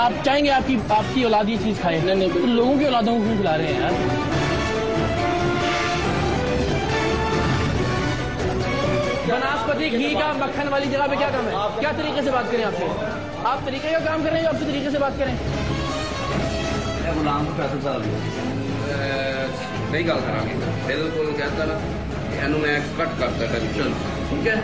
आप चाहेंगे आपकी औलाद ये चीज खाए? नहीं, तो लोगों की औलादों को क्यों खिला रहे हैं यार? बनास्पति घी का मक्खन वाली जगह पे क्या काम है? क्या तरीके से बात करें आपसे? आप तरीके का काम कर रहे हैं, आपसे तरीके से बात करें। गुलाम को पैसे साल नहीं गल करा बिल्कुल कहता ना मैं कट करता टेंशन, ठीक है।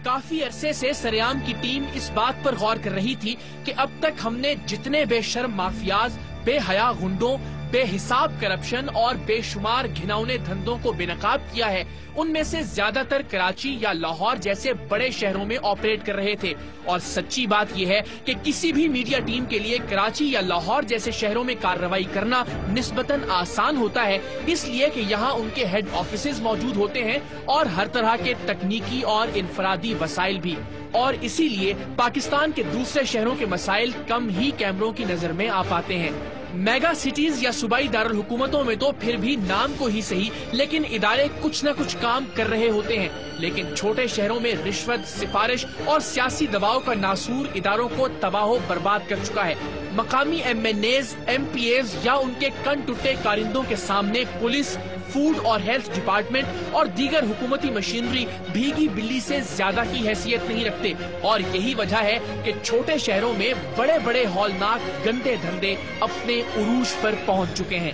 काफी अरसे से सरेआम की टीम इस बात पर गौर कर रही थी कि अब तक हमने जितने बेशर्म माफियाज, बेहया गुंडों, बेहिसाब करप्शन और बेशुमार घिनौने धंधों को बेनकाब किया है, उनमें से ज्यादातर कराची या लाहौर जैसे बड़े शहरों में ऑपरेट कर रहे थे। और सच्ची बात यह है कि किसी भी मीडिया टीम के लिए कराची या लाहौर जैसे शहरों में कार्रवाई करना निस्बतन आसान होता है, इसलिए कि यहाँ उनके हेड ऑफिसेज मौजूद होते हैं और हर तरह के तकनीकी और इनफरादी वसाइल भी। और इसीलिए पाकिस्तान के दूसरे शहरों के मसाइल कम ही कैमरों की नजर में आ पाते हैं। मेगा सिटीज या सूबाई दारुल हुकूमतों में तो फिर भी नाम को ही सही, लेकिन इदारे कुछ न कुछ काम कर रहे होते हैं। लेकिन छोटे शहरों में रिश्वत, सिफारिश और सियासी दबाव का नासूर इदारों को तबाह बर्बाद कर चुका है। मकामी MNAs, MPAs या उनके कन टुटे कारिंदों के सामने पुलिस, फूड और हेल्थ डिपार्टमेंट और दीगर हुकूमती मशीनरी भीगी बिल्ली से ज्यादा की हैसियत नहीं रखते। और यही वजह है कि छोटे शहरों में बड़े बड़े हौलनाक गंदे धंधे अपने उरूज पर पहुंच चुके हैं।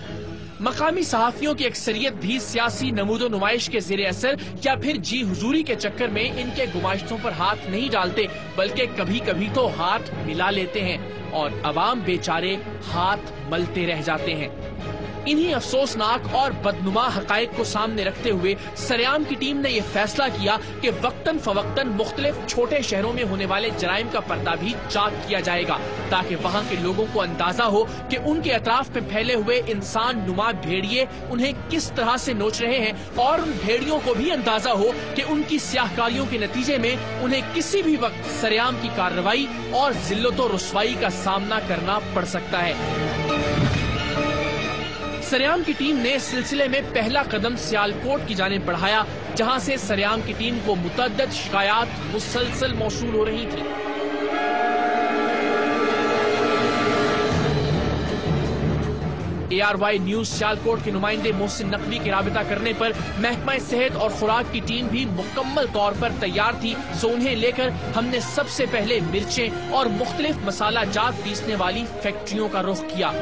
मकामी सहाफियों की अक्सरियत भी सियासी नमूदो नुमाइश के ज़ेरे असर या फिर जी हुजूरी के चक्कर में इनके गुमाश्तों पर हाथ नहीं डालते, बल्कि कभी कभी तो हाथ मिला लेते हैं और अवाम बेचारे हाथ मलते रह जाते हैं। इन्हीं अफसोसनाक और बदनुमा हकायक को सामने रखते हुए सरेआम की टीम ने यह फैसला किया कि वक्तन फवक्तन मुख्तलिफ छोटे शहरों में होने वाले जराइम का पर्दा भी चाक किया जाएगा, ताकि वहाँ के लोगों को अंदाजा हो कि उनके अतराफ में फैले हुए इंसान नुमा भेड़िए उन्हें किस तरह से नोच रहे हैं, और उन भेड़ियों को भी अंदाजा हो कि उनकी स्याहकारियों के नतीजे में उन्हें किसी भी वक्त सरेआम की कार्रवाई और जिल्लतो रुसवाई का सामना करना पड़ सकता है। सरेआम की टीम ने इस सिलसिले में पहला कदम सियालकोट की जानिब बढ़ाया, जहां से सरेआम की टीम को मुतअद्दिद शिकायत मुसलसल मौसूल हो रही थी। ARY न्यूज सियालकोट के नुमाइंदे मोहसिन नकवी के राबिता करने पर महकमा सेहत और खुराक की टीम भी मुकम्मल तौर पर तैयार थी, सो उन्हें लेकर हमने सबसे पहले मिर्चें और मुख्तलिफ मसाला जात पीसने वाली फैक्ट्रियों का रुख किया।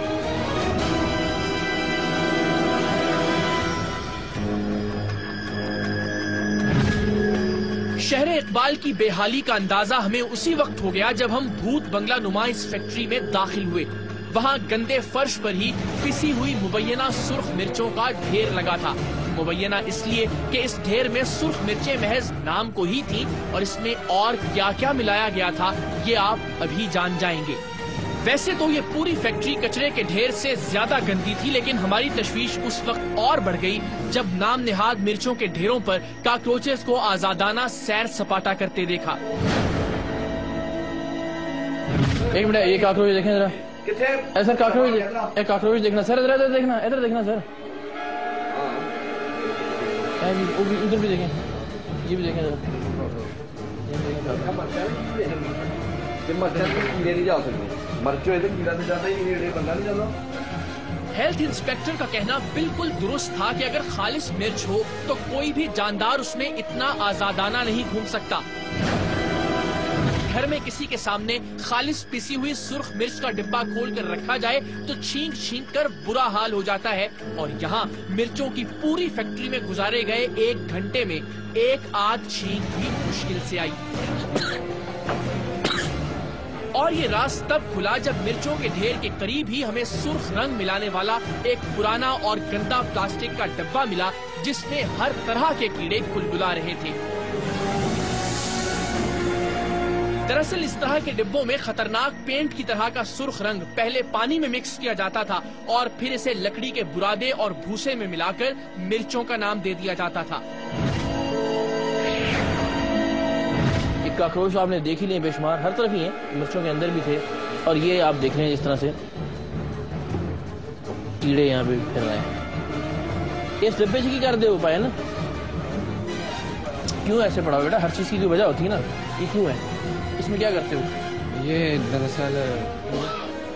शहर इकबाल की बेहाली का अंदाजा हमें उसी वक्त हो गया जब हम भूत बंगला नुमा इस फैक्ट्री में दाखिल हुए। वहाँ गंदे फर्श पर ही पिसी हुई मुबैना सुर्ख मिर्चों का ढेर लगा था। मुबैना इसलिए कि इस ढेर में सुर्ख मिर्चें महज नाम को ही थी, और इसमें और क्या क्या मिलाया गया था ये आप अभी जान जाएंगे। वैसे तो ये पूरी फैक्ट्री कचरे के ढेर से ज्यादा गंदी थी, लेकिन हमारी तशवीश उस वक्त और बढ़ गई जब नाम निहाद मिर्चों के ढेरों पर काकरोचेस को आजादाना सैर सपाटा करते देखा। एक मिनट, ये काकरोच देखें जरा। सर काकरोच देखना सर, इधर देखना, इधर देखना सर। उधर भी देखें, ये भी देखें जरा। कीड़े नहीं जा सकते, मर्चो कीड़ा से जाता ही बंदा नहीं जाता। हेल्थ इंस्पेक्टर का कहना बिल्कुल दुरुस्त था कि अगर खालिस मिर्च हो तो कोई भी जानदार उसमें इतना आजादाना नहीं घूम सकता। घर में किसी के सामने खालिस पिसी हुई सुर्ख मिर्च का डिब्बा खोल कर रखा जाए तो छींक छींक कर बुरा हाल हो जाता है, और यहाँ मिर्चों की पूरी फैक्ट्री में गुजारे गए 1 घंटे में एक आध छींक भी मुश्किल से आई। और ये राज तब खुला जब मिर्चों के ढेर के करीब ही हमें सुर्ख रंग मिलाने वाला एक पुराना और गंदा प्लास्टिक का डब्बा मिला, जिसमें हर तरह के कीड़े कुलबुला रहे थे। दरअसल इस तरह के डिब्बों में खतरनाक पेंट की तरह का सुर्ख रंग पहले पानी में मिक्स किया जाता था और फिर इसे लकड़ी के बुरादे और भूसे में मिलाकर मिर्चों का नाम दे दिया जाता था। काकरोच आपने देख ही लिए बेशुमार, हर तरफ ही है, मिर्चों के अंदर भी थे। और ये आप देख रहे हैं जिस तरह से कीड़े यहाँ पे फिर रहे हैं। इस डब्बे से क्या करते उपाय है ना, क्यों ऐसे पड़ा हो बेटा? हर चीज की कोई वजह होती है ना, ये क्यों है, इसमें क्या करते हो? ये दरअसल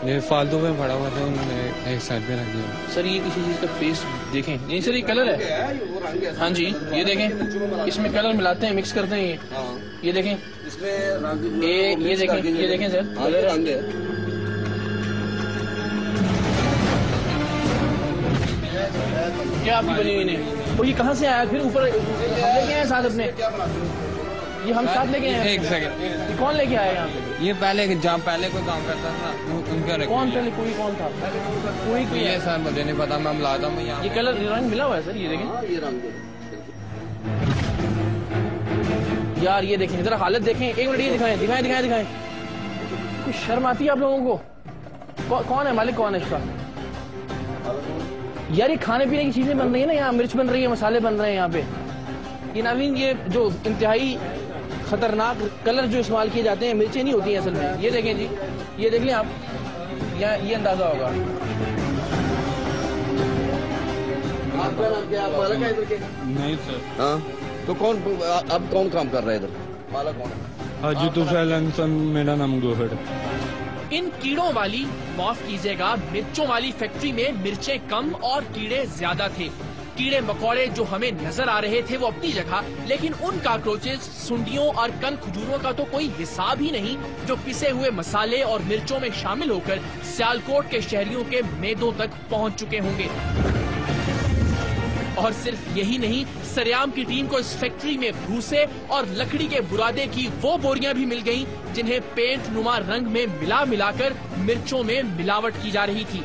ये फालतू में पड़ा हुआ था, उन्होंने एक साइड पे रख दिया। सर ये किसी चीज का पेस्ट देखें, नहीं सर ये कलर है। हाँ जी ये देखें, इसमें कलर मिलाते हैं, मिक्स करते हैं। ये देखें इसमें रंग ये देखें सर कलर रंग है। क्या आपकी बनी हुई ने? वो ये कहाँ से आया फिर ऊपर? हम लेके आए साथ अपने, ये हम साथ लेके आए। एक सेकंड, ये कौन लेके आया यहाँ पे? ये पहले जहाँ पहले कोई काम करता था उनका रख कौन दिया। पहले कोई कौन था? कोई तो ये सर मुझे नहीं पता, मैं मिलाता हूँ यहाँ। ये कलर रंग मिला हुआ है सर, ये देखें ये रंग है। यार, ये देखें जरा हालत देखें। एक मिनट ये दिखाएं। कुछ शर्म आती है आप लोगों को? कौन है मालिक, कौन है इसका? यार ये खाने पीने की चीजें बन रही है ना, यहाँ मिर्च बन रही है, मसाले बन रहे हैं यहाँ पे। ये नाज़रीन ये जो इंतहाई खतरनाक कलर जो इस्तेमाल किए जाते हैं, मिर्चें नहीं होती हैं असल में। ये देखें जी, ये देख लें आप, यहाँ ये अंदाजा होगा। आपका नाम क्या? आप मालक है इधर के? नहीं सर। हाँ तो कौन अब कौन काम कर रहा है इधर? मालक कौन है? हाजी तुफैल अंसन, मेरा नाम गोहर। इन कीड़ों वाली, माफ कीजिएगा, मिर्चों वाली फैक्ट्री में मिर्चें कम और कीड़े ज्यादा थे। कीड़े मकोड़े जो हमें नजर आ रहे थे वो अपनी जगह, लेकिन उन कॉकरोचेस, सुंडियों और कन खजूरों का तो कोई हिसाब ही नहीं, जो पिसे हुए मसाले और मिर्चों में शामिल होकर सियालकोट के शहरियों के मेदों तक पहुंच चुके होंगे। और सिर्फ यही नहीं, सरेआम की टीम को इस फैक्ट्री में भूसे और लकड़ी के बुरादे की वो बोरियां भी मिल गईं, जिन्हें पेंट नुमा रंग में मिलाकर मिर्चों में मिलावट की जा रही थी।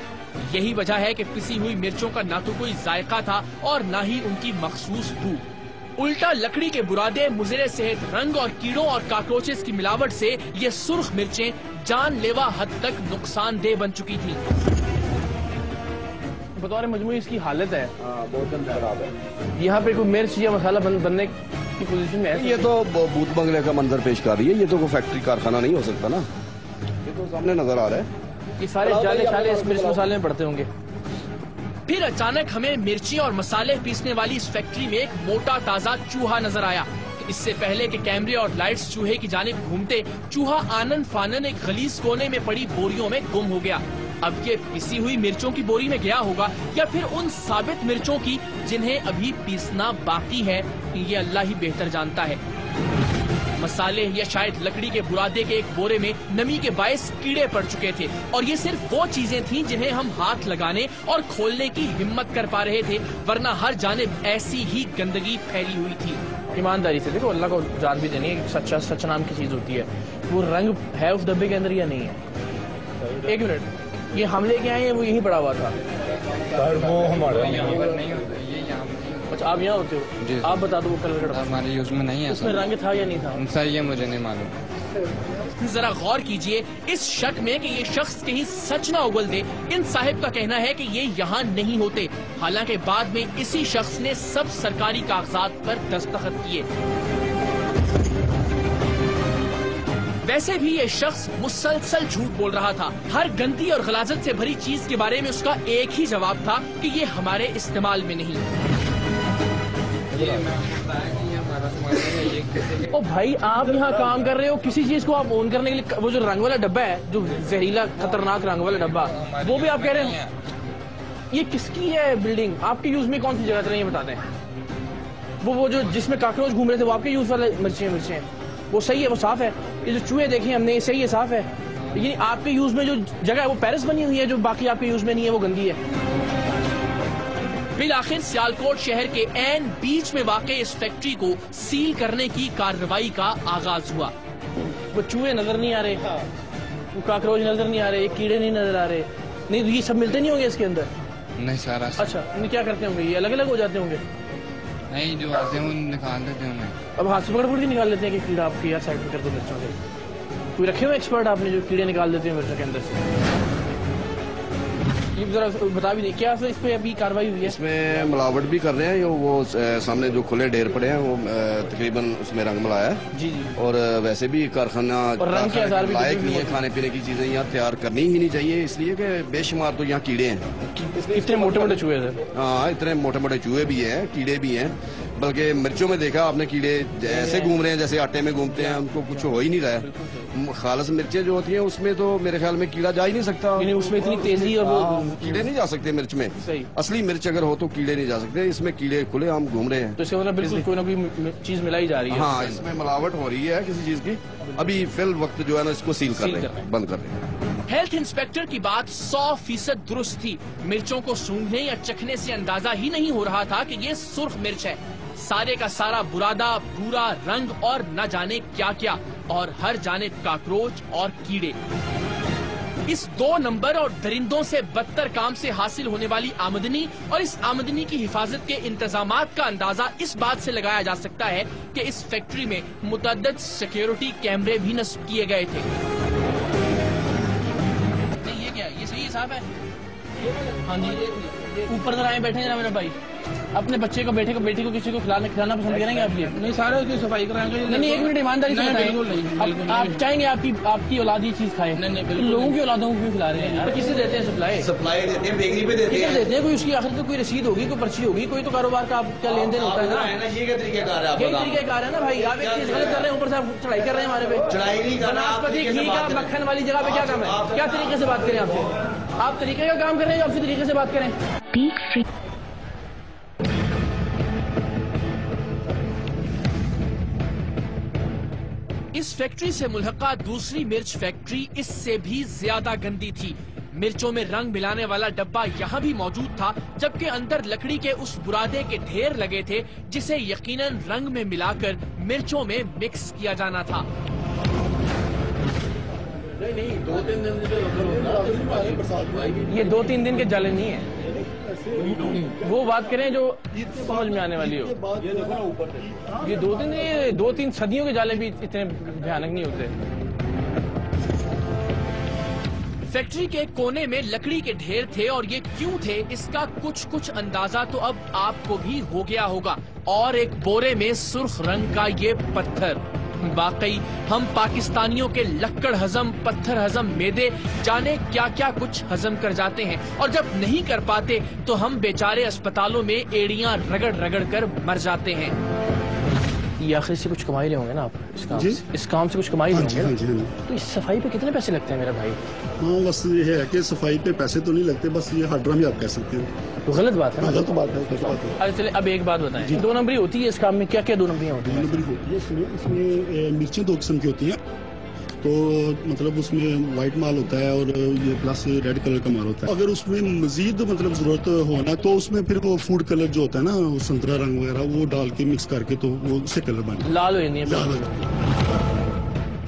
यही वजह है कि पिसी हुई मिर्चों का ना तो कोई जायका था और ना ही उनकी मखसूस बू। उल्टा लकड़ी के बुरादे, मुज़रे सेहत रंग और कीड़ों और कॉकरोचेस की मिलावट से ये सुर्ख मिर्चें जानलेवा हद तक नुकसानदेह बन चुकी थी। बतौर मजमूई इसकी हालत है, बहुत खराब है। यहाँ पे कोई मिर्च या मसाला बनने की पोजीशन में है। ये तो भूत बंगले का मंजर पेश कर रही है। ये तो कोई फैक्ट्री कारखाना नहीं हो सकता ना, ये तो सामने नजर आ रहा है। ये सारे जाले इस मिर्च मसाले में पड़ते होंगे। फिर अचानक हमें मिर्ची और मसाले पीसने वाली इस फैक्ट्री में एक मोटा ताजा चूहा नजर आया। इससे पहले कि कैमरे और लाइट्स चूहे की जानिब घूमते, चूहा आनन फानन एक गलीज कोने में पड़ी बोरियों में गुम हो गया। अब ये पिसी हुई मिर्चों की बोरी में गया होगा या फिर उन साबित मिर्चों की जिन्हें अभी पीसना बाकी है, ये अल्लाह ही बेहतर जानता है। मसाले या शायद लकड़ी के बुरादे के एक बोरे में नमी के बायस कीड़े पड़ चुके थे, और ये सिर्फ वो चीजें थीं जिन्हें हम हाथ लगाने और खोलने की हिम्मत कर पा रहे थे, वरना हर जानिब ऐसी ही गंदगी फैली हुई थी। ईमानदारी से देखो, अल्लाह को जान भी देनी है, सच नाम की चीज होती है। वो रंग है उस डब्बे के अंदर या नहीं है? एक मिनट, ये हम लेके आए हैं, वो यही पड़ा हुआ था। वो हमारे यहाँ पर नहीं होता, ये यहाँ पर। अच्छा आप यहाँ होते हो, आप बता दो वो कलर का हमारे यूज में नहीं है। उसमें रंग था या नहीं था? सर ये मुझे नहीं मालूम। जरा गौर कीजिए इस शक में कि ये शख्स कहीं सच ना उगल दे। इन साहिब का कहना है कि ये यहाँ नहीं होते, हालांकि बाद में इसी शख्स ने सब सरकारी कागजात पर दस्तखत किए। वैसे भी ये शख्स मुसलसल झूठ बोल रहा था। हर गंदी और गलाजत से भरी चीज के बारे में उसका एक ही जवाब था कि ये हमारे इस्तेमाल में नहीं। ओ भाई, आप यहाँ काम कर रहे हो, किसी चीज को आप ऑन करने के लिए वो जो रंग वाला डब्बा है, जो जहरीला खतरनाक रंग वाला डब्बा, वो भी आप कह रहे हैं ये किसकी है बिल्डिंग? आपके यूज में कौन सी जगह है ये बताते हैं। वो जो जिसमें काकरोच घूम रहे थे वो आपके यूज वाले मिर्चें वो सही है, वो साफ है। ये जो चूहे देखे हमने, ये सही है, साफ है। लेकिन आपके यूज में जो जगह है वो पेरिस बनी हुई है, जो बाकी आपके यूज में नहीं है, वो गंदी है। बिल आखिर सियालकोट शहर के ऐन बीच में वाक़े इस फैक्ट्री को सील करने की कार्रवाई का आगाज हुआ। वो चूहे नजर नहीं आ रहे, वो काकरोच नजर नहीं आ रहे, कीड़े नहीं नजर आ रहे। नहीं तो ये सब मिलते नहीं होंगे इसके अंदर? नहीं सारा। अच्छा, क्या करते होंगे ये? अलग अलग हो जाते होंगे? नहीं, जो आते हैं वो निकाल देते हैं। अब हाथ से पकड़ के निकाल लेते हैं कि कीड़ा आपकी यार साइड में कर दो मिर्चों से। कोई रखे हुए एक्सपर्ट आपने जो कीड़े निकाल देते हैं मिर्चों के अंदर से? ये जरा बता भी नहीं क्या सर इस पे अभी कार्रवाई हुई है? इसमें मिलावट भी कर रहे हैं। वो सामने जो खुले ढेर पड़े हैं वो तकरीबन उसमें रंग मिलाया है। जी। और वैसे भी कारखाना लायक नहीं है, खाने पीने की चीजें यहाँ तैयार करनी ही नहीं चाहिए, इसलिए कि बेशुमार तो यहाँ कीड़े हैं। इतने मोटे मोटे चूहे थे। हाँ, इतने मोटे मोटे चूहे भी हैं, कीड़े भी हैं। बल्कि मिर्चों में देखा आपने, कीड़े ऐसे घूम रहे हैं जैसे आटे में घूमते हैं, उनको कुछ हो ही नहीं रहा है। खालस मिर्चें जो होती हैं उसमें तो मेरे ख्याल में कीड़ा जा ही नहीं सकता। यानी उसमें इतनी तेजी और वो कीड़े नहीं जा सकते मिर्च में। सही। असली मिर्च अगर हो तो कीड़े नहीं जा सकते, इसमें कीड़े खुले आम घूम रहे हैं। तो इसका मतलब बिल्कुल कोई ना कोई चीज मिलाई जा रही है। हाँ, इसमें मिलावट हो रही है किसी चीज की। अभी फिल वक्त जो है ना इसको सील कर रहे हैं, बंद कर रहे हैं। हेल्थ इंस्पेक्टर की बात 100% दुरुस्त थी। मिर्चों को सूंघने या चखने से अंदाजा ही नहीं हो रहा था कि ये सुर्ख मिर्च है। सारे का सारा बुरादा, भूरा रंग और न जाने क्या क्या, और हर जानिब काकरोच और कीड़े। इस 2 नंबर और दरिंदों से बदतर काम से हासिल होने वाली आमदनी और इस आमदनी की हिफाजत के इंतजामात का अंदाजा इस बात से लगाया जा सकता है कि इस फैक्ट्री में मुतअद्दिद सिक्योरिटी कैमरे भी नस्ब किए गए थे। नहीं, ये क्या है? ये सही साफ है। हाँ जी, ऊपर जरा बैठे जरा मेरा भाई। अपने बच्चे को, बेटे को किसी को खिलाना पसंद करेंगे आप? ये नहीं, सारे उसकी सफाई कराएंगे। नहीं, एक मिनट ईमानदारी से बताएं। आप चाहेंगे आपकी औलाद ये चीज खाए? नहीं, लोगों की औलादों को क्यों खिला रहे हैं यार? किससे देते हैं सप्लाई देते हैं, बेकरी पे देते हैं। कोई उसकी आखिर तो कोई रसीद होगी, कोई पर्ची होगी, कोई तो कारोबार का आपका लेन देन होता है ना। ये क्या तरीकेकार है ना भाई? आप एक चीज गलत कर रहे हैं, ऊपर से आप चढ़ाई कर रहे हैं हमारे पे। चढ़ाई नहीं कर रहा। मक्खन वाली जगह पे क्या काम है? क्या तरीके से बात करें आपसे? आप तरीके का काम कर रहे हैं, आपसे तरीके से बात करें। इस फैक्ट्री से मुल्हका दूसरी मिर्च फैक्ट्री इससे भी ज्यादा गंदी थी। मिर्चों में रंग मिलाने वाला डब्बा यहाँ भी मौजूद था, जबकि अंदर लकड़ी के उस बुरादे के ढेर लगे थे जिसे यकीनन रंग में मिलाकर मिर्चों में मिक्स किया जाना था। नहीं, 2-3 दिन ये 2-3 दिन के जाले नहीं है। वो बात करें जो समझ में आने वाली हो। ये 2-3 सदियों के जाले भी इतने भयानक नहीं होते। फैक्ट्री के कोने में लकड़ी के ढेर थे और ये क्यों थे इसका कुछ अंदाजा तो अब आपको भी हो गया होगा। और एक बोरे में सुर्ख रंग का ये पत्थर। वाकई हम पाकिस्तानियों के लक्कड़ हजम, पत्थर हजम मेदे जाने क्या क्या कुछ हजम कर जाते हैं, और जब नहीं कर पाते तो हम बेचारे अस्पतालों में एड़ियां रगड़ कर मर जाते हैं। ये आखिर से कुछ कमाई रहे होंगे ना आप इस काम से कुछ कमाई रहे होंगे ना? तो इस सफाई पे कितने पैसे लगते हैं मेरा भाई? हाँ, बस ये है कि सफाई पे पैसे तो नहीं लगते, बस ये हार्डरा भी आप कह सकते हैं। तो गलत बात है। गलत बात है। अरे चले, अब एक बात बताएं, 2 नंबरी होती है इस काम में, क्या क्या 2 नंबरियाँ होती हैं? 2 नंबरी होती है इसमें मिर्चें 2 किस्म की होती हैं। तो मतलब उसमें वाइट माल होता है और ये प्लस रेड कलर का माल होता है। अगर उसमें मजीद मतलब जरूरत हो ना तो उसमें फिर वो फूड कलर जो होता है ना, वो संतरा रंग वगैरह वो डाल के मिक्स करके तो वो उससे कलर बन लाल हो जाती है।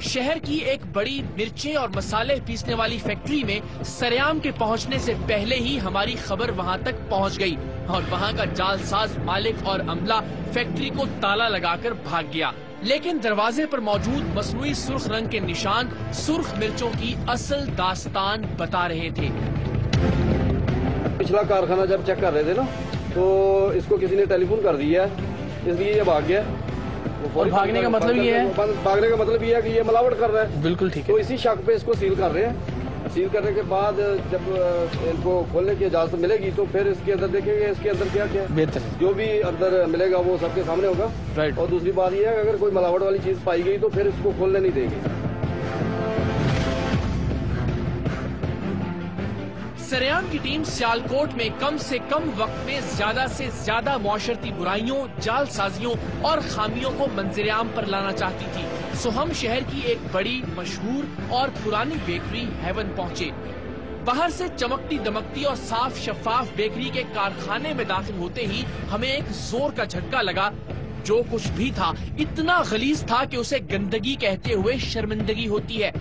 शहर की एक बड़ी मिर्चें और मसाले पीसने वाली फैक्ट्री में सरेआम के पहुंचने से पहले ही हमारी खबर वहां तक पहुंच गई और वहां का जालसाज मालिक और अमला फैक्ट्री को ताला लगाकर भाग गया। लेकिन दरवाजे पर मौजूद मसनूई सुर्ख रंग के निशान सुर्ख मिर्चों की असल दास्तान बता रहे थे। पिछला कारखाना जब चेक कर रहे थे ना, तो इसको किसी ने टेलीफोन कर दिया है, इसलिए ये भाग गया। और भागने का मतलब ये है, भागने का मतलब ये है कि ये मिलावट कर रहा है। बिल्कुल ठीक है। तो इसी शक पे इसको सील कर रहे हैं। सील करने के बाद जब इनको खोलने की इजाजत मिलेगी तो फिर इसके अंदर देखेंगे इसके अंदर क्या क्या बेहतर जो भी अंदर मिलेगा वो सबके सामने होगा। राइट। और दूसरी बात यह है कि अगर कोई मिलावट वाली चीज पाई गई तो फिर इसको खोलने नहीं देगी। सरेआम की टीम सियालकोट में कम से कम वक्त में ज्यादा से ज्यादा मुआशरती बुराइयों, जालसाजियों और खामियों को मंजरेआम पर लाना चाहती थी। सो हम शहर की एक बड़ी, मशहूर और पुरानी बेकरी हेवन पहुंचे। बाहर से चमकती दमकती और साफ शफाफ बेकरी के कारखाने में दाखिल होते ही हमें एक जोर का झटका लगा। जो कुछ भी था इतना गलीज था कि उसे गंदगी कहते हुए शर्मिंदगी होती है।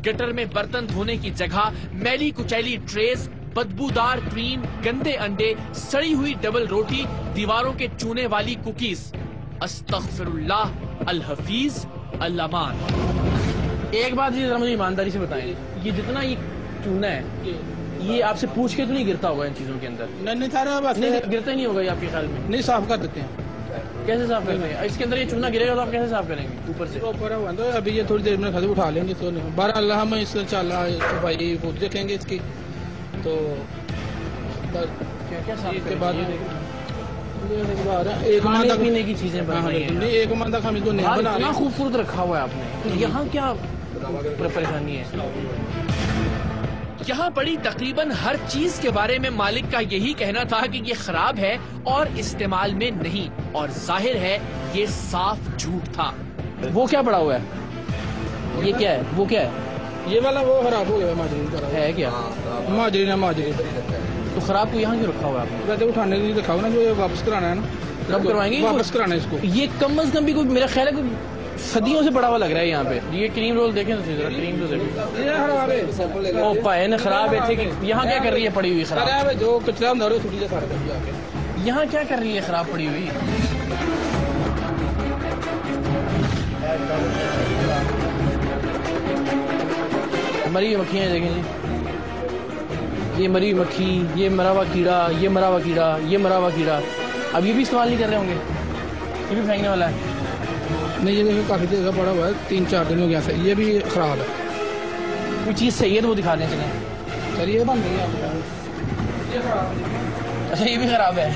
गटर में बर्तन धोने की जगह मैली कुचैली ट्रेस, बदबूदार क्रीम, गंदे अंडे, सड़ी हुई डबल रोटी, दीवारों के चूने वाली कुकीज। अस्तगफिरुल्लाह, अल हफीज, अल अमान। एक बात ये जरा मुझे ईमानदारी से बताएं, ये जितना ये चूना है ये आपसे पूछ के तो नहीं गिरता होगा इन चीजों के अंदर? नहीं सारा गिरता ही नहीं होगा ये आपके ख्याल में? नहीं, साफ कर देते हैं। कैसे साफ करते हैं? इसके अंदर ये चूना गिरेगा तो आप कैसे साफ करेंगे ऊपर से? ऊपर हुआ तो अभी ये थोड़ी देर में खाते उठा लेंगे। तो बारह अल्लाह हम इससे सफाई वो देखेंगे इसकी। तो क्या साफ के बाद एक पीने की चीजें बना रही हैं। एक मंदा हम इसको नहीं बना रहे। खूबसूरत रखा हुआ है आपने। तो यहाँ क्या परेशानी है। यहाँ पड़ी तकरीबन हर चीज के बारे में मालिक का यही कहना था कि ये खराब है और इस्तेमाल में नहीं, और जाहिर है ये साफ झूठ था। वो क्या पड़ा हुआ है? ये क्या है? वो क्या है? ये वाला वो खराब हो गया, माजरी का है क्या? माजरी तो खराब को यहाँ क्यों रखा हुआ है आपने? वैसे उठाने के लिए रखा हुआ ना, जो ये वापस कराना है ना, कब करवाएंगे? वापस कराना है इसको। ये कम अज कम भी कोई, मेरा ख्याल है कोई सदियों से पड़ा हुआ लग रहा है यहाँ पे। ये क्रीम रोल देखें तो जरा, क्रीम रोल देखें। ओ पाए खराब है। ठीक, यहाँ क्या कर रही है पड़ी हुई खराब? जो कचरा अंदर छुट्टी सारा यहाँ क्या कर रही है खराब पड़ी हुई? मरी हुई मक्खियाँ देखें जी, ये मरी हुई मक्खी, ये मरा हुआ कीड़ा, ये मरा हुआ कीड़ा, ये मरा हुआ कीड़ा। अब ये भी इस्तेमाल नहीं कर रहे होंगे, ये भी फेंकने वाला है। नहीं, ये देखिए काफी देर का पड़ा हुआ है, 3-4 दिन हो गया से, ये भी खराब है। कोई चीज़ सही है तो वो दिखा दें चलें। सर ये बन गई है, अच्छा ये भी खराब है।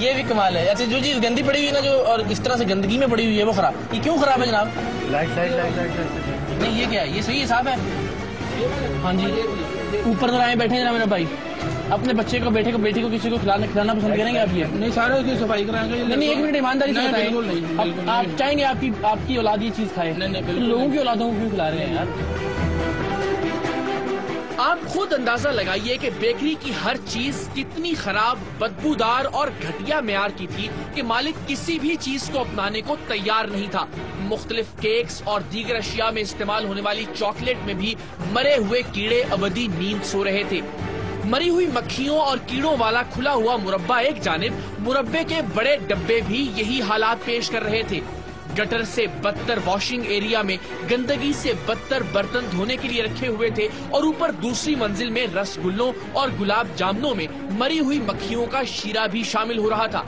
ये भी कमाल है। अच्छा जो चीज़ गंदी पड़ी हुई है ना, जो और इस तरह से गंदगी में पड़ी हुई है वो खराब। ये क्यों खराब है जनाब? लाइट। नहीं ये क्या है? ये सही है, साफ है। हाँ जी, ऊपर तो आए बैठे जरा मेरा भाई, अपने बच्चे को, बेटे को किसी को खिलाना पसंद करेंगे आप? ये नहीं, सारे उसकी सफाई कराएंगे। नहीं, एक मिनट ईमानदारी से बताएं, आप चाहेंगे आपकी औलाद ये चीज खाए? नहीं, लोगों की औलादों को क्यों खिला रहे हैं यार? आप खुद अंदाजा लगाइए कि बेकरी की हर चीज कितनी खराब, बदबूदार और घटिया मेयार की थी कि मालिक किसी भी चीज को अपनाने को तैयार नहीं था। मुख्तलिफ केक्स और दीगर अशिया में इस्तेमाल होने वाली चॉकलेट में भी मरे हुए कीड़े अबदी नींद सो रहे थे। मरी हुई मक्खियों और कीड़ों वाला खुला हुआ मुरब्बा एक जानिब, मुरब्बे के बड़े डब्बे भी यही हालात पेश कर रहे थे। गटर से बदतर वॉशिंग एरिया में गंदगी से बदतर बर्तन धोने के लिए रखे हुए थे, और ऊपर दूसरी मंजिल में रसगुल्लों और गुलाब जामुनों में मरी हुई मक्खियों का शीरा भी शामिल हो रहा था।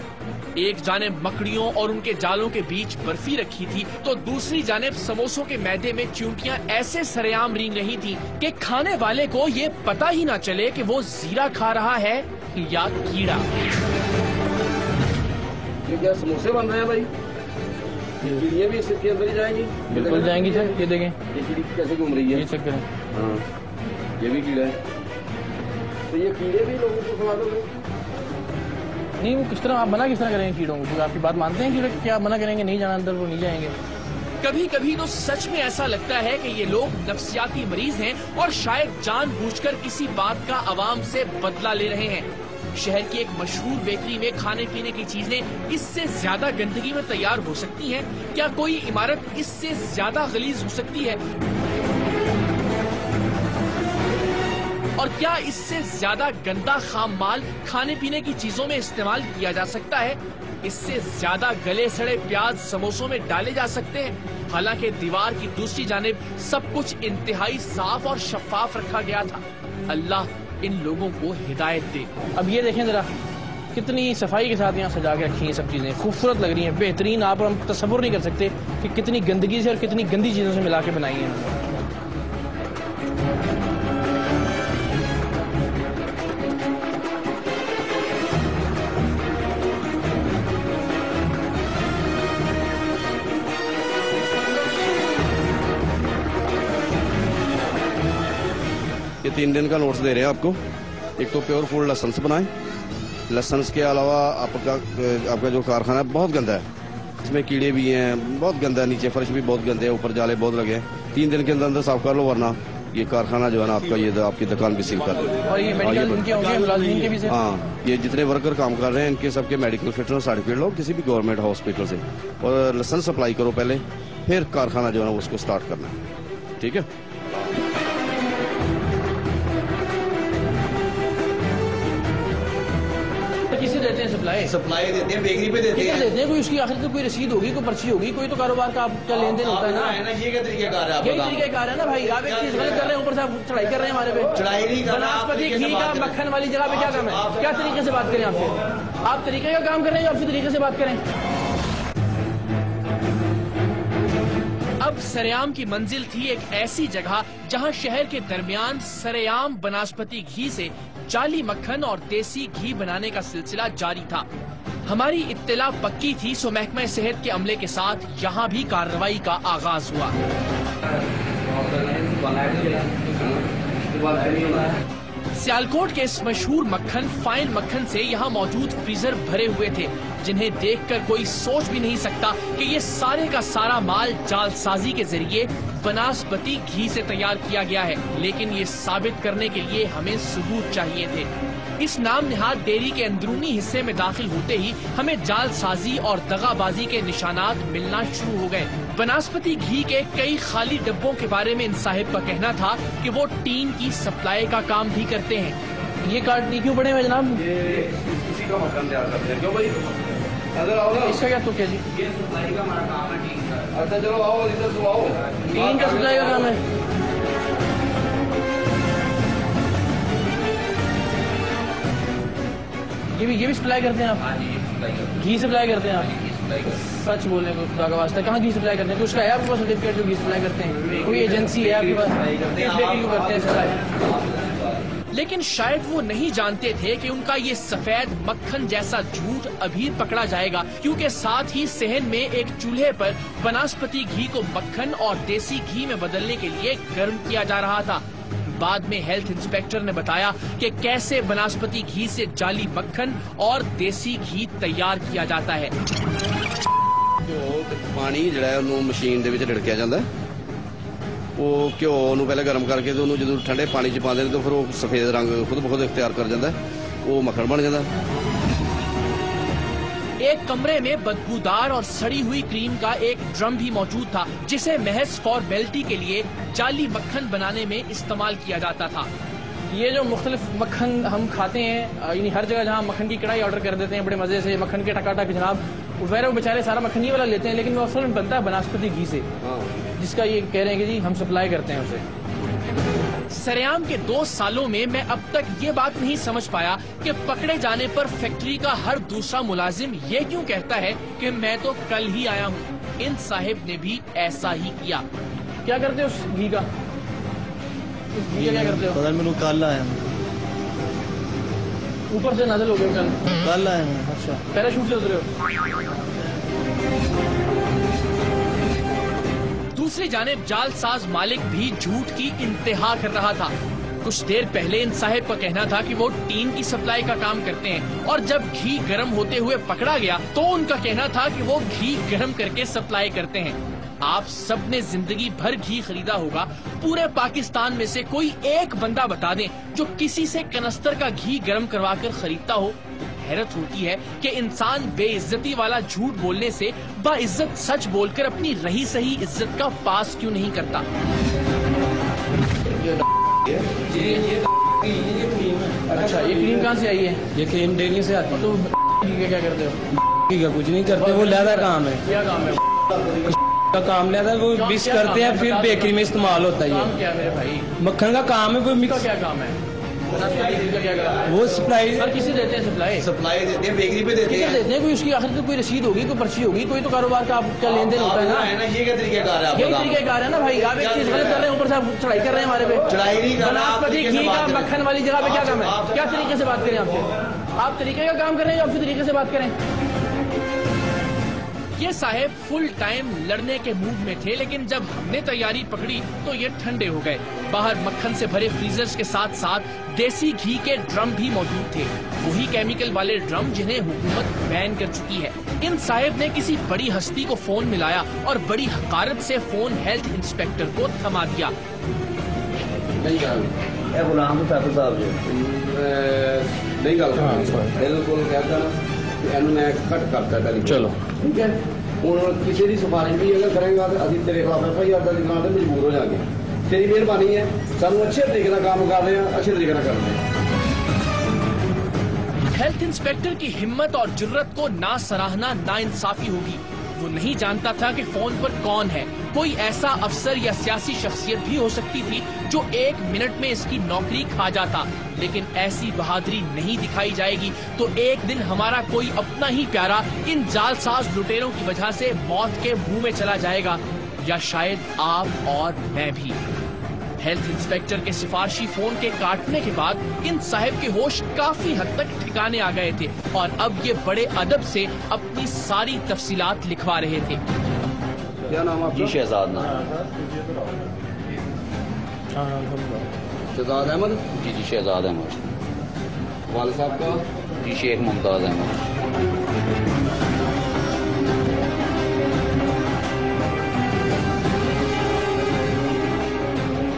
एक जानिब मकड़ियों और उनके जालों के बीच बर्फी रखी थी, तो दूसरी जानिब समोसों के मैदे में चूंटियां ऐसे सरेआम रींग रही थी कि खाने वाले को ये पता ही ना चले कि वो जीरा खा रहा है या कीड़ा। ये क्या समोसे बन रहे हैं भाई? ये भी इसके अंदर ही जाएंगी? बिल्कुल जाएंगी सर। ये देखें, ये कीड़ी कैसे घूम रही है? ये चेक करें। हाँ, ये भी कीड़ा है। तो ये कीड़े भी लोगों को खिला दो? नहीं, वो किस तरह, आप मना किस तरह करेंगे कीड़ों को? आपकी बात मानते हैं कीड़े? क्या मना करेंगे नहीं जाना अंदर? वो नहीं जाएंगे। कभी कभी तो सच में ऐसा लगता है कि ये लोग नफ्सियाती मरीज हैं और शायद जानबूझकर किसी बात का आवाम से बदला ले रहे हैं। शहर की एक मशहूर बेकरी में खाने पीने की चीजें इससे ज्यादा गंदगी में तैयार हो सकती हैं? क्या कोई इमारत इससे ज्यादा गलीज हो सकती है? और क्या इससे ज्यादा गंदा खाम माल खाने पीने की चीजों में इस्तेमाल किया जा सकता है? इससे ज्यादा गले सड़े प्याज समोसों में डाले जा सकते हैं? हालांकि दीवार की दूसरी जानिब सब कुछ इंतहाई साफ और शफाफ रखा गया था। अल्लाह इन लोगों को हिदायत दे। अब ये देखें जरा, कितनी सफाई के साथ यहाँ सजा के रखी हैं सब चीजें, खूबसूरत लग रही हैं, बेहतरीन। आप हम तस्वुर नहीं कर सकते कि कितनी गंदगी से और कितनी गंदी चीजों से मिला के बनाई हैं। ये 3 दिन का नोट्स दे रहे हैं आपको। एक तो प्योर फूड लहसन से बनाएं। लहसन के अलावा आपका जो कारखाना है बहुत गंदा है, इसमें कीड़े भी हैं, बहुत गंदा है, नीचे फर्श भी बहुत गंदे है, ऊपर जाले बहुत लगे हैं। 3 दिन के अंदर साफ कर लो, वरना ये कारखाना जो है ना आपका, ये आपकी दुकान भी सील कर दो। और ये मेडिकल इनके होंगे, मुलाजिमीन के भी से? हाँ, ये जितने वर्कर काम कर रहे हैं इनके सबके मेडिकल फिटर सर्टिफिकेट लो किसी भी गवर्नमेंट हॉस्पिटल से, और लाइसेंस अप्लाई करो पहले, फिर कारखाना जो है ना उसको स्टार्ट करना है। ठीक है? किसे देते हैं सप्लाई देते हैं, बेकरी पे देते हैं। कोई उसकी आखिर तो कोई रसीद होगी, कोई पर्ची होगी, कोई तो कारोबार का आपका लेन देन होता है ना। ये क्या तरीकेकार है? यही तरीकेकार है ना भाई। आप एक चीज गलत कर रहे हैं, ऊपर से आप चढ़ाई कर रहे हैं हमारे पे। चढ़ाई नहीं कर रहे, वनस्पति घी का मक्खन वाली जगह पे क्या काम है? क्या तरीके से बात करें आपसे? आप तरीके का काम कर रहे हैं, आपसे तरीके से बात करें। अब सरेआम की मंजिल थी एक ऐसी जगह जहां शहर के दरमियान सरेआम बनास्पति घी से जाली मक्खन और देसी घी बनाने का सिलसिला जारी था। हमारी इत्तला पक्की थी, सो महकमा सेहत के अमले के साथ यहाँ भी कार्रवाई का आगाज हुआ। सियालकोट के इस मशहूर मक्खन फाइन मक्खन से यहाँ मौजूद फ्रीजर भरे हुए थे, जिन्हें देखकर कोई सोच भी नहीं सकता कि ये सारे का सारा माल जालसाजी के जरिए बनास्पति घी से तैयार किया गया है। लेकिन ये साबित करने के लिए हमें सबूत चाहिए थे। इस नाम निहाद डेयरी के अंदरूनी हिस्से में दाखिल होते ही हमें जालसाजी और दगाबाजी के निशानात मिलना शुरू हो गए। बनास्पति घी के कई खाली डब्बों के बारे में इन साहिब का कहना था कि वो टीम की सप्लाई का काम भी करते हैं। ये कार्ड क्यों बने हुए जनाब? ये इसी का मक्खन तैयार करते हैं। क्यों भाई? अगर आओ ना। इसका क्या तुक है जी? ये सप्लाई का हमारा काम है टीम का। अच्छा चलो आओ, इधर तो आओ। टीम का सप्लाई का काम है। ये भी सप्लाई करते हैं आप? हाँ जी, घी सप्लाई करते हैं आप? सच बोलने को खुदा का वास्ता, कहाँ घी सप्लाई करते हैं? कुछ का है आपके पास सर्टिफिकेट जो घी सप्लाई करते हैं? कोई एजेंसी है आपके पास? क्यों करते हैं सप्लाई? लेकिन शायद वो नहीं जानते थे कि उनका ये सफेद मक्खन जैसा झूठ अभी पकड़ा जाएगा, क्योंकि साथ ही सहन में एक चूल्हे पर बनास्पति घी को मक्खन और देसी घी में बदलने के लिए गर्म किया जा रहा था। बाद में हेल्थ इंस्पेक्टर ने बताया कि कैसे बनास्पति घी से जाली मक्खन और देसी घी तैयार किया जाता है। पानी जिहड़ा ਉਹਨੂੰ ਮਸ਼ੀਨ ਦੇ ਵਿੱਚ ਢੜਕਿਆ ਜਾਂਦਾ ਹੈ, ਉਹ ਘਿਓ ਨੂੰ ਪਹਿਲਾਂ ਗਰਮ ਕਰਕੇ ਤੇ ਉਹਨੂੰ ਜਦੋਂ ਠੰਡੇ ਪਾਣੀ 'ਚ ਪਾਉਂਦੇ ਨੇ ਤਾਂ ਫਿਰ ਉਹ ਸਫੇਦ ਰੰਗ ਖੁਦ ਬ ਖੁਦ ਇਖਤਿਆਰ ਕਰ ਜਾਂਦਾ ਹੈ, ਉਹ ਮੱਖਣ ਬਣ ਜਾਂਦਾ ਹੈ। एक कमरे में बदबूदार और सड़ी हुई क्रीम का एक ड्रम भी मौजूद था, जिसे महज फॉर्मेलिटी के लिए जाली मक्खन बनाने में इस्तेमाल किया जाता था। ये जो मुख्तलिफ मक्खन हम खाते हैं, यानी हर जगह जहाँ मक्खन की कढ़ाई ऑर्डर कर देते हैं बड़े मजे से, मक्खन के टकाटक जनाब वगैरह, वो बेचारे सारा मक्खन ये वाला लेते हैं, लेकिन वो असल में बनता है बनास्पति घी से, जिसका ये कह रहे हैं कि जी हम सप्लाई करते हैं उसे। सरेआम के 2 सालों में मैं अब तक ये बात नहीं समझ पाया कि पकड़े जाने पर फैक्ट्री का हर दूसरा मुलाजिम ये क्यों कहता है कि मैं तो कल ही आया हूँ। इन साहिब ने भी ऐसा ही किया। क्या करते हो उस घी का? उस घी का क्या करते हो? पता नहीं, मैंने कल आया, ऊपर से नाज़िल हो गए कल आया। अच्छा, पैराशूट से उतरे हो? दूसरी जानिब जालसाज मालिक भी झूठ की इंतहा कर रहा था। कुछ देर पहले इन साहिब का कहना था कि वो टीम की सप्लाई का काम करते हैं, और जब घी गर्म होते हुए पकड़ा गया तो उनका कहना था कि वो घी गर्म करके सप्लाई करते हैं। आप सब ने जिंदगी भर घी खरीदा होगा, पूरे पाकिस्तान में से कोई एक बंदा बता दें जो किसी से कनस्तर का घी गर्म करवा कर खरीदता हो। हैरत होती है कि इंसान बेइज्जती वाला झूठ बोलने से बाइज्जत सच बोलकर अपनी रही सही इज्जत का पास क्यों नहीं करता। अच्छा, ये क्रीम कहाँ से आई है? ये क्रीम डेयरी से आती है। तो क्या करते हो? कुछ नहीं करते, वो लहदा काम है। क्या काम है का काम लहदा, वो मिक्स करते हैं, फिर बेकरी में इस्तेमाल होता है। काम क्या है मेरे भाई? मक्खन का काम है, वो मिक्स। क्या काम है? वो सप्लाई सर किसे देते हैं सप्लाई? सप्लाई देते हैं, बेकरी पे देते हैं। देते हैं, कोई उसकी आखिर तो कोई रसीद होगी, कोई पर्ची होगी, कोई तो कारोबार का आपका लेन देन होता है ना। ये क्या तरीकेकार है? यही तरीकेकार है ना भाई। आप एक चीज गलत कर रहे हैं, ऊपर से आप चढ़ाई कर रहे हैं हमारे पे। चढ़ाई नहीं कर रहा। बनास्पति घी का मक्खन वाली जगह पे क्या काम है? क्या तरीके से बात करें आपसे? आप तरीके का काम कर रहे हैं, आपसे तरीके से बात करें। ये साहब फुल टाइम लड़ने के मूड में थे, लेकिन जब हमने तैयारी पकड़ी तो ये ठंडे हो गए। बाहर मक्खन से भरे फ्रीजर्स के साथ साथ देसी घी के ड्रम भी मौजूद थे, वही केमिकल वाले ड्रम जिन्हें हुकूमत बैन कर चुकी है। इन साहब ने किसी बड़ी हस्ती को फोन मिलाया और बड़ी हकारत से फोन हेल्थ इंस्पेक्टर को थमा दिया। गुलाम साहब नहीं गल बिल्कुल कहता मैं कट करता टेलीफोन। चलो ठीक है, ਹੁਣ ਕਿਸੇ ਦੀ ਸਿਫਾਰਿਸ਼ ਵੀ ਅਗਰ ਕਰੇਗਾ ਤਾਂ ਅਸੀਂ ਤੇਰੇ ਖਿਲਾਫ FIR ਦਰਜ ਕਰਾਉਣ ਤੇ ਮਜਬੂਰ ਹੋ ਜਾਵਾਂਗੇ। तेरी मेहरबानी है, ਸਾਨੂੰ अच्छे तरीके ਨਾਲ काम कर रहे हैं, अच्छे तरीके ਨਾਲ कर रहे हैं। हेल्थ इंस्पेक्टर की हिम्मत और जुर्रत को ना सराहना नाइंसाफी होगी। वो नहीं जानता था कि फोन पर कौन है। कोई ऐसा अफसर या सियासी शख्सियत भी हो सकती थी जो 1 मिनट में इसकी नौकरी खा जाता, लेकिन ऐसी बहादुरी नहीं दिखाई जाएगी तो एक दिन हमारा कोई अपना ही प्यारा इन जालसाज लुटेरों की वजह से मौत के मुंह में चला जाएगा, या शायद आप और मैं भी। हेल्थ इंस्पेक्टर के सिफारशी फोन के काटने के बाद इन साहब के होश काफी हद तक ठिकाने आ गए थे और अब ये बड़े अदब से अपनी सारी तफसीलात लिखवा रहे थे। क्या नाम आपका? जी शहजाद नाम। शहजाद अहमद। जी जी शहजाद अहमद। वालिद साहब का? जी शेख मुमताज अहमद।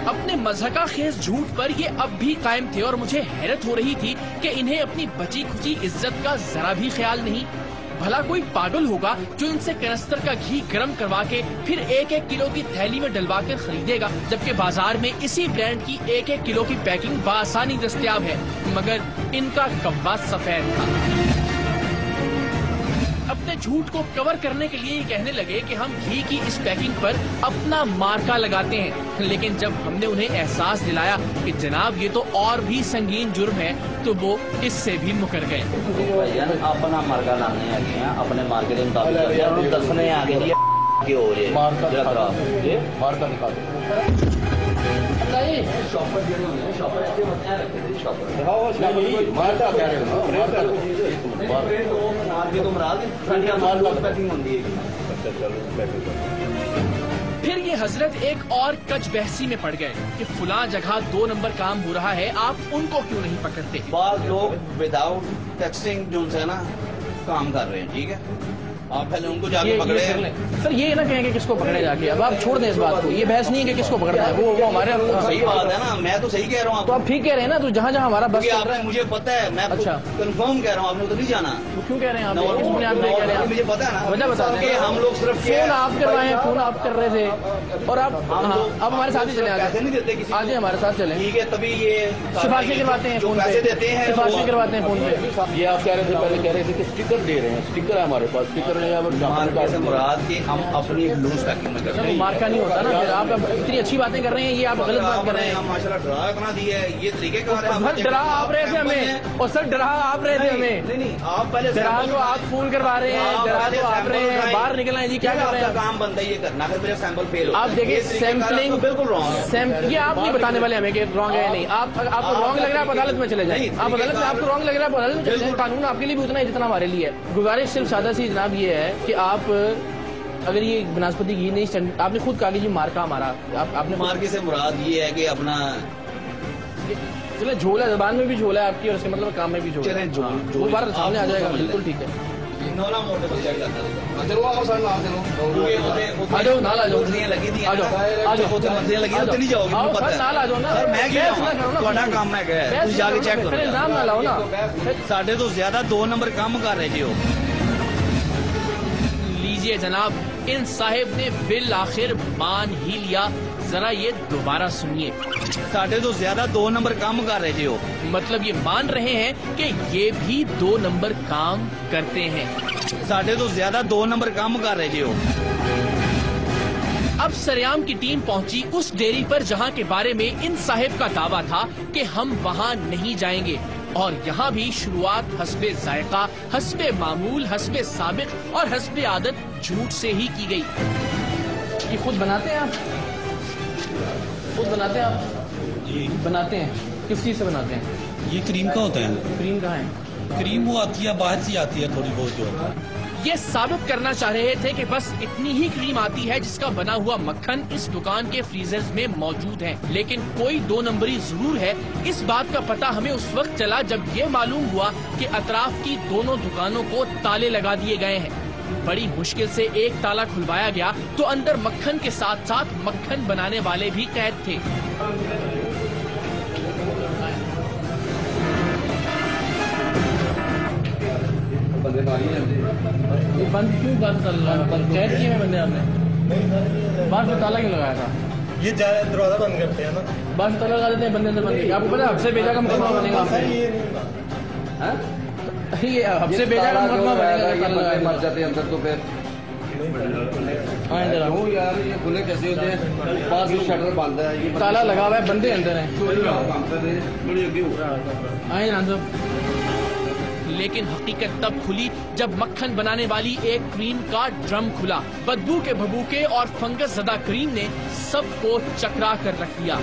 अपने मज़हका खेज झूठ पर ये अब भी कायम थे और मुझे हैरत हो रही थी कि इन्हें अपनी बची खुची इज्जत का जरा भी ख्याल नहीं। भला कोई पागल होगा जो इनसे कनस्तर का घी गर्म करवा के फिर 1-1 किलो की थैली में डलवा कर खरीदेगा, जबकि बाजार में इसी ब्रांड की 1-1 किलो की पैकिंग बआसानी दस्तयाब है। मगर इनका कब्बा सफेद था। अपने झूठ को कवर करने के लिए ये कहने लगे कि हम घी की इस पैकिंग पर अपना मार्का लगाते हैं, लेकिन जब हमने उन्हें एहसास दिलाया कि जनाब ये तो और भी संगीन जुर्म है, तो वो इससे भी मुकर गए। अपना मार्का लाने आ गए हैं, अपने मार्के के मुताबिक दसने आ गए हो रहे मार्का निकाल फिर ये हजरत एक और कच बहसी में पड़ गए कि फुला जगह 2 नंबर काम हो रहा है, आप उनको क्यों नहीं पकड़ते। बाद लोग विदाउट टेक्सिंग जो है ना काम कर रहे हैं, ठीक है, आप पहले उनको जाके पकड़े। सर ये ना कहेंगे किसको पकड़े जाके, अब आप छोड़ दें इस बात को, ये बहस नहीं है कि किसको पकड़ना है, वो हमारे सही बात है ना, मैं तो सही कह रहा हूँ। तो आप ठीक कह रहे हैं ना, तो जहाँ जहाँ हमारा बस चल रहा है मुझे पता है, मैं अच्छा कंफर्म कह रहा हूँ, आपने तो नहीं जाना। तो क्यों कह रहे हैं आप, किस बुनियाद पे कह रहे हैं? मुझे पता है ना, वजह बता दें। हम लोग सिर्फ फोन आप करवाए हैं, फोन आप कर रहे थे और आप हमारे साथ ही चले पैसे नहीं देते किसी, आज हमारे साथ चले, ठीक है, तभी ये सिफारिशें करवाते हैं, फोन पैसे देते हैं, सिफारिशें करवाते हैं फोन पे। ये आप कह रहे थे, पहले कह रहे थे कि स्टिकर दे रहे हैं, स्टिकर है हमारे पास, स्टिकर नहीं से मुराद कि हम अपनी लूज पैकिंग में करते हैं, मार्का नहीं होता ना। फिर आप इतनी अच्छी बातें कर रहे हैं, ये आप गलत बात कर रहे हैं। माशाल्लाह डरा इतना दिया है, ये तरीके का डरा आप रहे थे हमें, और सर डरा आप रहे थे हमें। नहीं आप पहले डरा तो आप फूल करवा रहे हैं, डरा तो आप रहे हैं, बाहर निकलना है जी, क्या कर रहे हैं? काम बनता है ये करना, अगर मेरा सैंपल फेल हो, आप देखिए सैंपलिंग बिल्कुल रॉन्ग, ये आप नहीं बताने वाले हमें कि रॉन्ग है नहीं। आपको रॉन्ग लग रहा है, आप अदालत में चले जाए, आप अदालत में, आपको रॉन्ग लग रहा है, अदालत में चले जाए। कानून आपके लिए भी उतना ही जितना हमारे लिए है। गुजारिश सिर्फ सादा सी जनाब ये है कि आप अगर ये बनास्पति घी नहीं, आपने खुद कहा कि जी मार्का हमारा, आपने मार्के से मुराद ये है कि अपना चले झोल है, जबान में भी झोल है आपकी और इसके मतलब काम में भी झोल है, वो बार सामने आ जाएगा, बिल्कुल ठीक है। आ जाओ नाल आ जाओ, लगी थी, आ जाओ लगी चली जाओगी, नाल आ जाओ ना, मैं क्या काम है, जाके चेक करो, इल्जाम ना लाओ ना। साढ़े तो ज्यादा 2 नंबर कम कर रहे थे हो। लीजिए जनाब, इन साहिब ने बिल आखिर मान ही लिया। जरा ये दोबारा सुनिए। साढ़े तो ज्यादा 2 नंबर कम कर रहे थे हो, मतलब ये मान रहे हैं कि ये भी 2 नंबर काम करते हैं। साढ़े तो ज्यादा 2 नंबर कम कर रहे थे हो। अब सरेआम की टीम पहुंची उस डेयरी पर जहां के बारे में इन साहिब का दावा था कि हम वहां नहीं जाएंगे, और यहाँ भी शुरुआत हस्बे जायका, हस्बे मामूल, हस्बे साबिक और हस्बे आदत झूठ से ही की गई। ये खुद बनाते हैं आप? खुद बनाते हैं आप? जी बनाते हैं, किस चीज से बनाते हैं? ये क्रीम का होता है। क्रीम कहाँ है? क्रीम वो आती है बाहर से आती है, थोड़ी बहुत जो होता है। ये साबित करना चाह रहे थे कि बस इतनी ही क्रीम आती है जिसका बना हुआ मक्खन इस दुकान के फ्रीजर्स में मौजूद है, लेकिन कोई 2 नंबरी जरूर है। इस बात का पता हमें उस वक्त चला जब ये मालूम हुआ कि अतराफ की दोनों दुकानों को ताले लगा दिए गए हैं। बड़ी मुश्किल से एक ताला खुलवाया गया तो अंदर मक्खन के साथ साथ मक्खन बनाने वाले भी कैद थे। ये बंद क्यों कैद किए में बंदे आपने? बाहर से ताला क्यों लगाया था? ये दरवाजा बंद करते हैं ना, बाहर से ताला लगा देते हैं, बंदे अंदर बंद। आपको पता है हमसे बेजा का मुकदमा बनेगा आपसे? ये हमसे बेजा का मुकदमा बनेगा, मर जाते हैं अंदर तो फिर यार ये खुले कैसे होते हैं? पास में शटर बंद है, ये ताला लगा हुआ है, बंदे अंदर हैं। आए ना, लेकिन हकीकत तब खुली जब मक्खन बनाने वाली एक क्रीम का ड्रम खुला। बदबू के भभूके और फंगस ज़दा क्रीम ने सबको चकरा कर रख दिया।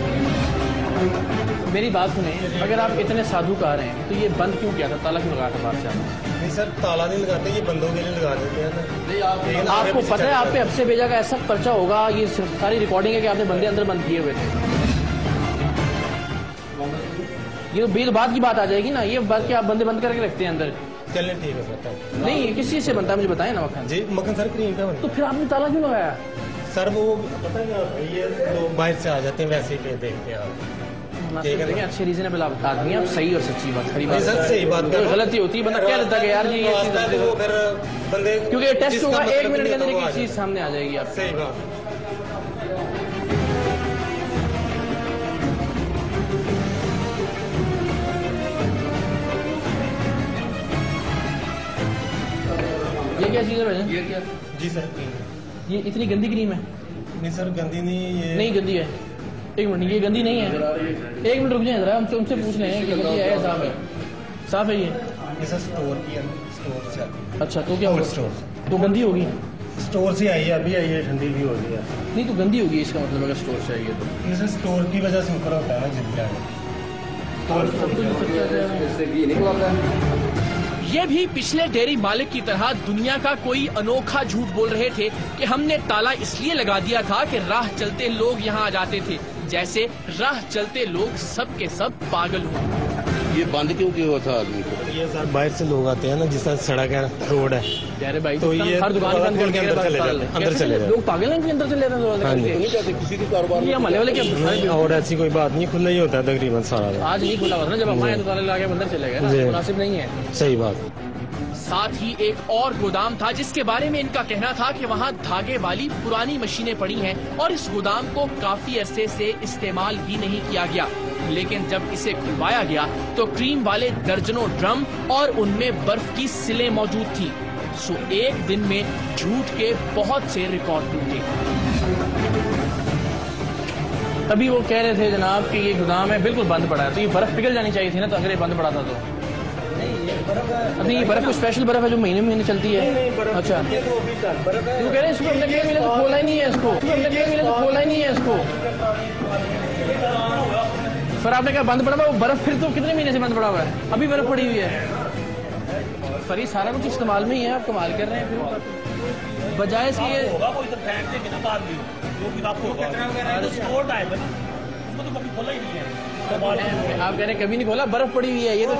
मेरी बात सुने, अगर आप इतने साधुकार हैं तो ये बंद क्यों किया था, ताला क्यों लगाया था बाहर से? नहीं सर, ताला नहीं लगाते, ये बंदों के लिए लगा देते हैं ना। आपको पता है आप पे हफ्ते भेजा का ऐसा पर्चा होगा, ये सारी रिकॉर्डिंग है कि आपने बंदे अंदर बंद किए हुए थे। ये तो बिल बाद की बात आ जाएगी ना, ये बात कि आप बंदे बंद करके रखते हैं अंदर। चलिए ठीक है सर। नहीं, किस चीज से बनता है मुझे बताएं ना मक्खन। जी मक्खन सर क्रीम का बनता तो फिर आपने ताला क्यों लगाया? सर वो पता है क्या होता है, ये लोग बाहर से आ जाते हैं, वैसे ही देखते हैं आप। देखें अच्छे रीजनेबल आदमी आप, सही और सच्ची बात, खरी बात। सर सही बात, गलती होती है, बंदा क्या रहता है यार ये बंदे, क्योंकि टेस्ट होगा 1 मिनट के अंदर एक चीज सामने आ जाएगी आप। सही बात। ये क्या चीज है भाई? ये क्या? जी सर, ये इतनी गंदी क्रीम है? नहीं सर गंदी नहीं, ये नहीं गंदी है। एक मिनट, ये गंदी नहीं है। 1 मिनट रुक जाए जरा, हमसे उनसे पूछ रहे हैं कि गंदी है या साफ है? साफ है ये सर स्टोर की है, स्टोर से। अच्छा तो क्या होगा? स्टोर तो गंदी होगी? स्टोर से आई है, अभी आई है, ठंडी भी हो रही है। नहीं तो गंदी होगी इसका मतलब, अगर स्टोर से आई है तो। ये सर स्टोर की वजह से ऊपर होता है ना, जिंदा है। ये भी पिछले डेयरी मालिक की तरह दुनिया का कोई अनोखा झूठ बोल रहे थे कि हमने ताला इसलिए लगा दिया था कि राह चलते लोग यहाँ आ जाते थे, जैसे राह चलते लोग सब के सब पागल हों। ये बंद क्यों किया हुआ था आदमी को? ये सर बाहर से लोग आते हैं ना, जिस तरह सड़क है, रोड है, अरे भाई तो ये हर दुकान के अंदर अंदर चले जाते। लोग पागल हैं कि अंदर चले जाते हैं? किसी के कारोबार ये महल्ले वाले क्या? और ऐसी कोई बात नहीं, खुला ही होता है तकरीबन सारा। आज नहीं खुला होता ना, जब हम आए तो ताले लगा के अंदर चले गए ना, मुनासिब नहीं है। सही बात। साथ ही एक और गोदाम था जिसके बारे में इनका कहना था कि वहाँ धागे वाली पुरानी मशीनें पड़ी हैं और इस गोदाम को काफी अरसे से इस्तेमाल ही नहीं किया गया। लेकिन जब इसे खुलवाया गया तो क्रीम वाले दर्जनों ड्रम और उनमें बर्फ की सिलें मौजूद थी। सो एक दिन में झूठ के बहुत से रिकॉर्ड टूटे। तभी वो कह रहे थे जनाब कि ये गोदाम है बिल्कुल बंद पड़ा है, तो ये बर्फ पिघल जानी चाहिए थी ना, तो अगर ये बंद पड़ा था तो। अभी ये बर्फ कोई स्पेशल बर्फ है जो महीने महीने चलती है? अच्छा वो कह रहे हैं इसको हमने कहीं मिले तो खोला ही नहीं है, इसको हमने कहीं मिले तो खोला ही नहीं है इसको। सर आपने कहा बंद पड़ा हुआ, वो बर्फ फिर तो कितने महीने से बंद पड़ा हुआ है? अभी बर्फ पड़ी हुई है। सर ये सारा कुछ इस्तेमाल में ही है, आप कमाल कर रहे हैं। फिर बजाय इसके आप कह रहे हैं कभी नहीं खोला, बर्फ पड़ी हुई है, ये तो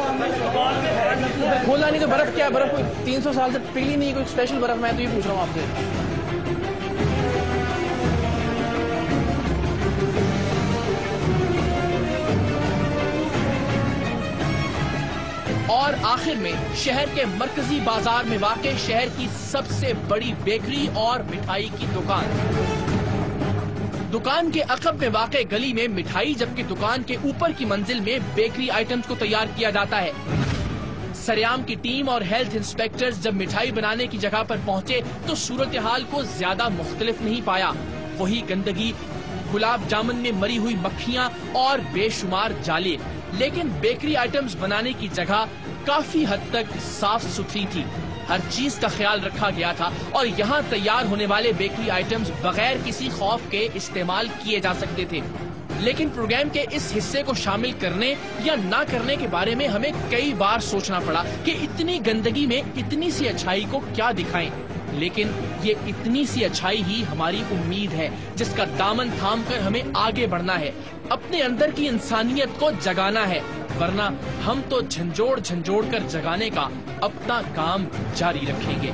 खोला नहीं तो बर्फ क्या है? बर्फ 300 साल से पिघली नहीं, कोई स्पेशल बर्फ। मैं तो ये पूछ रहा हूँ आपसे। और आखिर में शहर के मरकजी बाजार में वाक़ई शहर की सबसे बड़ी बेकरी और मिठाई की दुकान के अकब में वाक़ई गली में मिठाई, जबकि दुकान के ऊपर की मंजिल में बेकरी आइटम्स को तैयार किया जाता है। सरेआम की टीम और हेल्थ इंस्पेक्टर्स जब मिठाई बनाने की जगह पर पहुंचे तो सूरत हाल को ज्यादा मुख्तलिफ नहीं पाया। वही गंदगी, गुलाब जामुन में मरी हुई मक्खियां और बेशुमार जाले। लेकिन बेकरी आइटम्स बनाने की जगह काफी हद तक साफ सुथरी थी, हर चीज का ख्याल रखा गया था और यहाँ तैयार होने वाले बेकरी आइटम्स बगैर किसी खौफ के इस्तेमाल किए जा सकते थे। लेकिन प्रोग्राम के इस हिस्से को शामिल करने या ना करने के बारे में हमें कई बार सोचना पड़ा कि इतनी गंदगी में इतनी सी अच्छाई को क्या दिखाएं। लेकिन ये इतनी सी अच्छाई ही हमारी उम्मीद है, जिसका दामन थाम कर हमें आगे बढ़ना है, अपने अंदर की इंसानियत को जगाना है, वरना हम तो झंझोड़ झंझोड़ कर जगाने का अपना काम जारी रखेंगे।